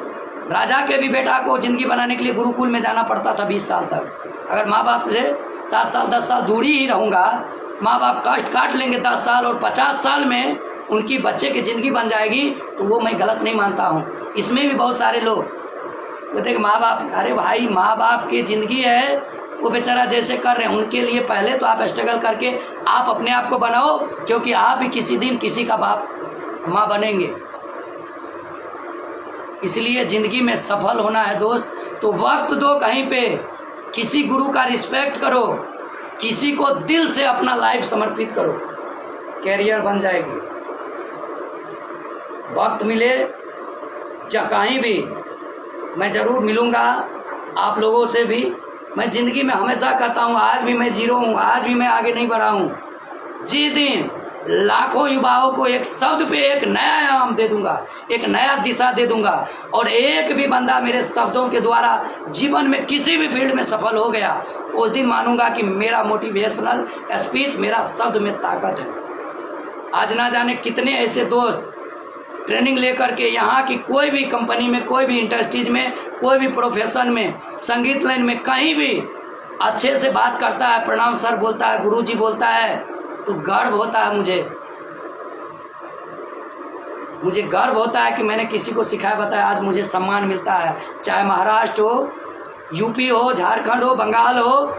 राजा के भी बेटा को ज़िंदगी बनाने के लिए गुरुकुल में जाना पड़ता था 20 साल तक। अगर माँ बाप से 7 साल 10 साल दूरी ही रहूँगा, माँ बाप कष्ट काट लेंगे 10 साल, और 50 साल में उनकी बच्चे की ज़िंदगी बन जाएगी, तो वो मैं गलत नहीं मानता हूँ। इसमें भी बहुत सारे लोग कहते हैं माँ बाप, अरे भाई माँ बाप की ज़िंदगी है, वो बेचारा जैसे कर रहे हैं उनके लिए पहले तो आप स्ट्रगल करके आप अपने आप को बनाओ, क्योंकि आप भी किसी दिन किसी का बाप माँ बनेंगे। इसलिए ज़िंदगी में सफल होना है दोस्त, तो वक्त दो कहीं पे, किसी गुरु का रिस्पेक्ट करो, किसी को दिल से अपना लाइफ समर्पित करो, कैरियर बन जाएगी। वक्त मिले चाहे कहीं भी, मैं ज़रूर मिलूँगा आप लोगों से भी। मैं ज़िंदगी में हमेशा कहता हूँ, आज भी मैं जीरो हूँ, आज भी मैं आगे नहीं बढ़ा हूँ। जिस दिन लाखों युवाओं को एक शब्द पे एक नया आयाम दे दूंगा, एक नया दिशा दे दूंगा, और एक भी बंदा मेरे शब्दों के द्वारा जीवन में किसी भी फील्ड में सफल हो गया, उस दिन मानूंगा कि मेरा मोटिवेशनल स्पीच, मेरा शब्द में ताकत है। आज ना जाने कितने ऐसे दोस्त ट्रेनिंग लेकर के यहाँ की कोई भी कंपनी में, कोई भी इंडस्ट्रीज में, कोई भी प्रोफेशन में, संगीत लाइन में, कहीं भी अच्छे से बात करता है, प्रणाम सर बोलता है, गुरुजी बोलता है, तो गर्व होता है मुझे गर्व होता है कि मैंने किसी को सिखाया बताया, आज मुझे सम्मान मिलता है। चाहे महाराष्ट्र हो, यूपी हो, झारखंड हो, बंगाल हो,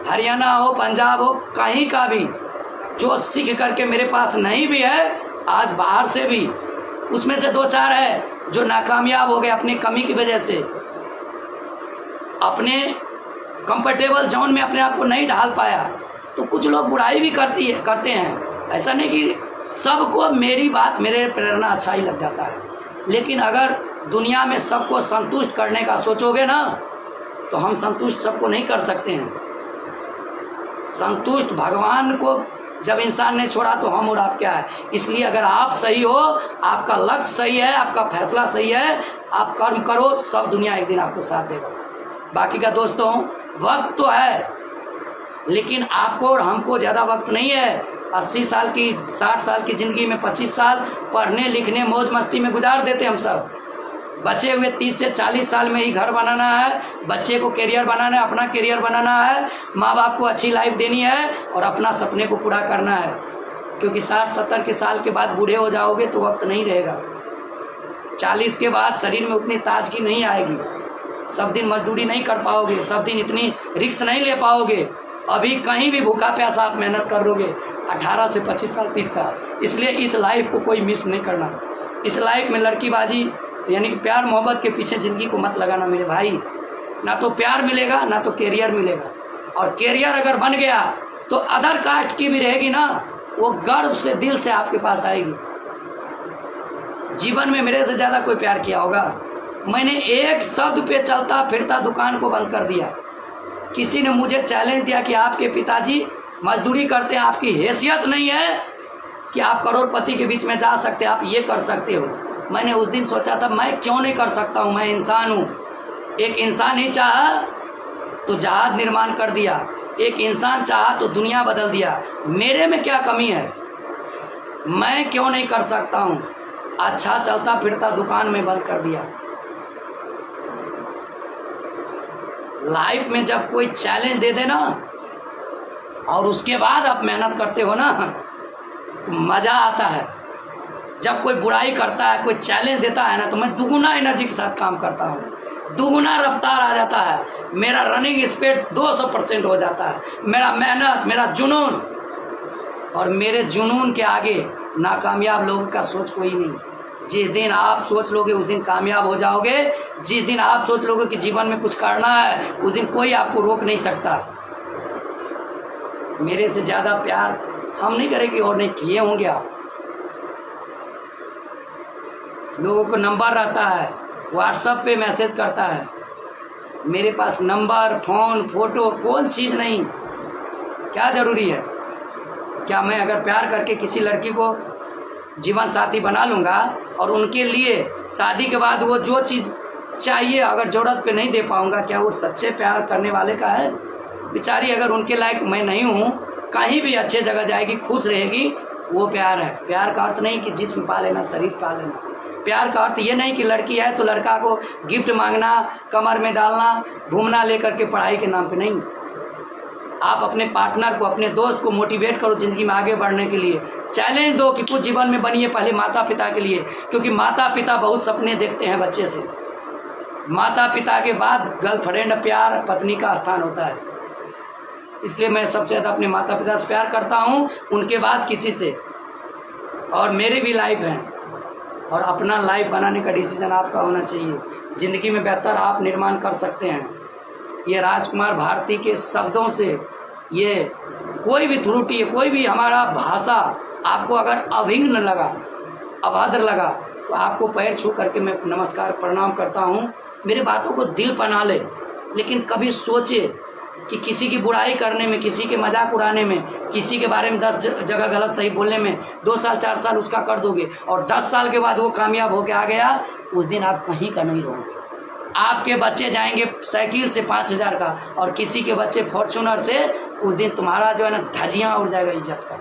हरियाणा हो, पंजाब हो, कहीं का भी जो सीख करके मेरे पास नहीं भी है, आज बाहर से भी उसमें से 2-4 है जो नाकामयाब हो गए अपनी कमी की वजह से, अपने कंफर्टेबल जोन में अपने आप को नहीं ढाल पाया। तो कुछ लोग बुराई भी करते हैं, ऐसा नहीं कि सबको मेरी बात, मेरे प्रेरणा अच्छा ही लग जाता है, लेकिन अगर दुनिया में सबको संतुष्ट करने का सोचोगे ना, तो हम संतुष्ट सबको नहीं कर सकते हैं। संतुष्ट भगवान को जब इंसान ने छोड़ा तो हम और आप क्या है। इसलिए अगर आप सही हो, आपका लक्ष्य सही है, आपका फैसला सही है, आप कर्म करो, सब दुनिया एक दिन आपको साथ देगा। बाकी का दोस्तों, वक्त तो है, लेकिन आपको और हमको ज़्यादा वक्त नहीं है। 80 साल की 60 साल की ज़िंदगी में 25 साल पढ़ने लिखने मौज मस्ती में गुजार देते हम सब। बचे हुए 30 से 40 साल में ही घर बनाना है, बच्चे को कैरियर बनाना है, अपना कैरियर बनाना है, माँ बाप को अच्छी लाइफ देनी है और अपना सपने को पूरा करना है। क्योंकि 60-70 के साल के बाद बूढ़े हो जाओगे तो वक्त नहीं रहेगा। 40 के बाद शरीर में उतनी ताजगी नहीं आएगी, सब दिन मजदूरी नहीं कर पाओगे, सब दिन इतनी रिस्क नहीं ले पाओगे। अभी कहीं भी भूखा प्यासा आप मेहनत कर लोगे 18 से 25 साल 30 साल। इसलिए इस लाइफ को कोई मिस नहीं करना। इस लाइफ में लड़कीबाजी यानी कि प्यार मोहब्बत के पीछे ज़िंदगी को मत लगाना मेरे भाई। ना तो प्यार मिलेगा ना तो कैरियर मिलेगा, और कैरियर अगर बन गया तो अदर कास्ट की भी रहेगी ना, वो गर्व से दिल से आपके पास आएगी। जीवन में मेरे से ज़्यादा कोई प्यार किया होगा? मैंने एक शब्द पे चलता फिरता दुकान को बंद कर दिया। किसी ने मुझे चैलेंज दिया कि आपके पिताजी मजदूरी करते हैं, आपकी हैसियत नहीं है कि आप करोड़पति के बीच में जा सकते, आप ये कर सकते हो। मैंने उस दिन सोचा था मैं क्यों नहीं कर सकता हूँ, मैं इंसान हूँ। एक इंसान ही चाहा तो जहाज निर्माण कर दिया, एक इंसान चाहा तो दुनिया बदल दिया। मेरे में क्या कमी है? मैं क्यों नहीं कर सकता हूँ? अच्छा चलता फिरता दुकान में बंद कर दिया। लाइफ में जब कोई चैलेंज दे दे ना और उसके बाद आप मेहनत करते हो ना, तो मज़ा आता है। जब कोई बुराई करता है, कोई चैलेंज देता है ना, तो मैं दुगुना एनर्जी के साथ काम करता हूँ, दुगुना रफ्तार आ जाता है, मेरा रनिंग स्पीड 200% हो जाता है। मेरा मेहनत, मेरा जुनून, और मेरे जुनून के आगे नाकामयाब लोगों का सोच कोई नहीं। जिस दिन आप सोच लोगे उस दिन कामयाब हो जाओगे। जिस दिन आप सोच लोगे कि जीवन में कुछ करना है, उस दिन कोई आपको रोक नहीं सकता। मेरे से ज़्यादा प्यार हम नहीं करेंगे और नहीं किए होंगे आप। लोगों को नंबर रहता है, व्हाट्सएप पे मैसेज करता है, मेरे पास नंबर, फ़ोन, फोटो, कौन चीज़ नहीं। क्या ज़रूरी है? क्या मैं अगर प्यार करके किसी लड़की को जीवन साथी बना लूँगा और उनके लिए शादी के बाद वो जो चीज़ चाहिए अगर ज़रूरत पे नहीं दे पाऊँगा, क्या वो सच्चे प्यार करने वाले का है? बेचारी अगर उनके लायक मैं नहीं हूँ, कहीं भी अच्छे जगह जाएगी, खुश रहेगी, वो प्यार है। प्यार का अर्थ नहीं कि जिस्म पा लेना, शरीर पा लेना। प्यार का अर्थ ये नहीं कि लड़की है तो लड़का को गिफ्ट मांगना, कमर में डालना, घूमना लेकर के पढ़ाई के नाम पे नहीं। आप अपने पार्टनर को, अपने दोस्त को मोटिवेट करो ज़िंदगी में आगे बढ़ने के लिए। चैलेंज दो कि कुछ जीवन में बनिए पहले माता पिता के लिए, क्योंकि माता पिता बहुत सपने देखते हैं बच्चे से। माता पिता के बाद गर्लफ्रेंड, प्यार, पत्नी का स्थान होता है। इसलिए मैं सबसे ज़्यादा अपने माता पिता से प्यार करता हूँ, उनके बाद किसी से। और मेरी भी लाइफ है, और अपना लाइफ बनाने का डिसीजन आपका होना चाहिए। ज़िंदगी में बेहतर आप निर्माण कर सकते हैं। ये राजकुमार भारती के शब्दों से, ये कोई भी त्रुटि है, कोई भी हमारा भाषा आपको अगर अभिन्न लगा, अभद्र लगा, तो आपको पैर छू करके मैं नमस्कार प्रणाम करता हूँ। मेरी बातों को दिल पर ना ले, लेकिन कभी सोचे कि किसी की बुराई करने में, किसी के मजाक उड़ाने में, किसी के बारे में 10 जगह गलत सही बोलने में 2 साल 4 साल उसका कर दोगे और 10 साल के बाद वो कामयाब होके आ गया, उस दिन आप कहीं का नहीं रहोगे। आपके बच्चे जाएंगे साइकिल से 5000 का और किसी के बच्चे फॉर्चूनर से, उस दिन तुम्हारा जो है ना धजियाँ उड़ जाएगा इज्जत का।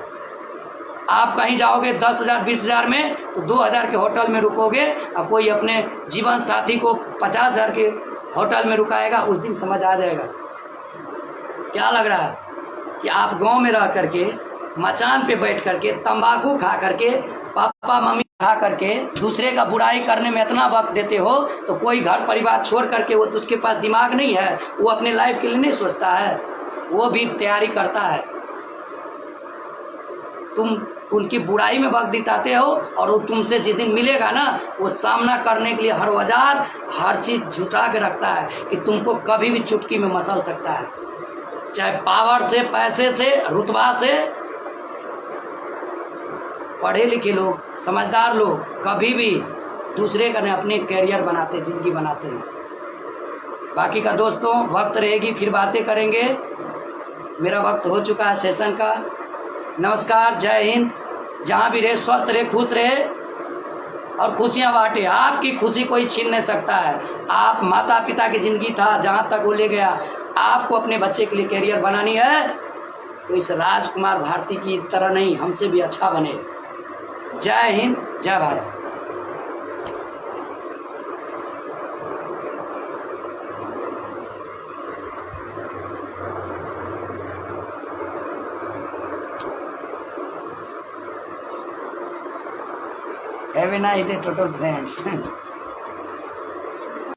आप कहीं जाओगे 10,000 20,000 में तो 2,000 के होटल में रुकोगे, और कोई अपने जीवन साथी को 50,000 के होटल में रुकाएगा, उस दिन समझ आ जाएगा। क्या लग रहा है कि आप गांव में रह करके, मचान पे बैठ करके, तंबाकू खा करके, पापा मम्मी खा करके दूसरे का बुराई करने में इतना वक्त देते हो, तो कोई घर परिवार छोड़ करके, वो तो उसके पास दिमाग नहीं है, वो अपने लाइफ के लिए नहीं सोचता है, वो भी तैयारी करता है। तुम उनकी बुराई में वक्त बिताते हो और वो तुमसे जिस दिन मिलेगा ना, वो सामना करने के लिए हर औजार, हर चीज़ जुटा के रखता है कि तुमको कभी भी चुटकी में मसल सकता है, चाहे पावर से, पैसे से, रुतबा से। पढ़े लिखे लोग, समझदार लोग कभी भी दूसरे का नहीं, अपने कैरियर बनाते, ज़िंदगी बनाते हैं। बाकी का दोस्तों वक्त रहेगी, फिर बातें करेंगे। मेरा वक्त हो चुका है सेशन का। नमस्कार, जय हिंद। जहाँ भी रहे स्वस्थ रहे, खुश रहे और खुशियाँ बांटे। आपकी खुशी कोई छीन नहीं सकता है। आप माता पिता की ज़िंदगी था, जहाँ तक वो ले गया, आपको अपने बच्चे के लिए कैरियर बनानी है, तो इस राजकुमार भारती की तरह नहीं, हमसे भी अच्छा बने। जय हिंद, जय Bharat. Have a nice day, total friends.